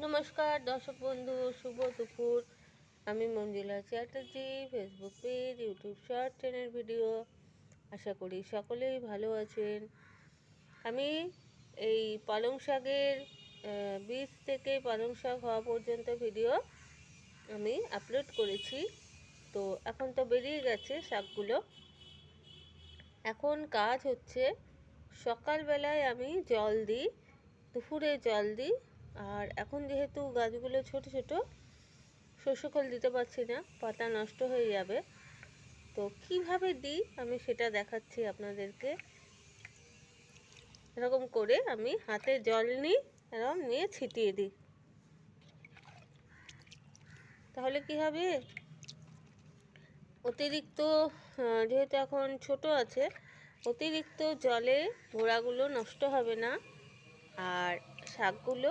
নমস্কার দর্শক বন্ধু, শুভ দুপুর। আমি Manjula Chatterjee, Facebook page, YouTube short channel video. আশা করি সকলেই ভালো আছেন। আমি এই পালং শাকের বীজ থেকে পালং শাক হওয়া পর্যন্ত ভিডিও আমি আপলোড করেছি। তো এখন তো বেরিয়ে গেছে শাকগুলো। এখন কাজ হচ্ছে, সকালবেলায় আমি জল দিই, দুপুরে জল দিই। আর এখন যেহেতু গাছগুলো ছোট ছোট, শস্য খোল দিতে পারছি না, পাতা নষ্ট হয়ে যাবে। তো কিভাবে দিই আমি সেটা দেখাচ্ছি আপনাদেরকে। এরকম করে আমি হাতে জল নিই, এরকম নিয়ে ছিটিয়ে দিই। তাহলে কি হবে, অতিরিক্ত যেহেতু এখন ছোট আছে, অতিরিক্ত জলে গোড়াগুলো নষ্ট হবে না, আর শাকগুলো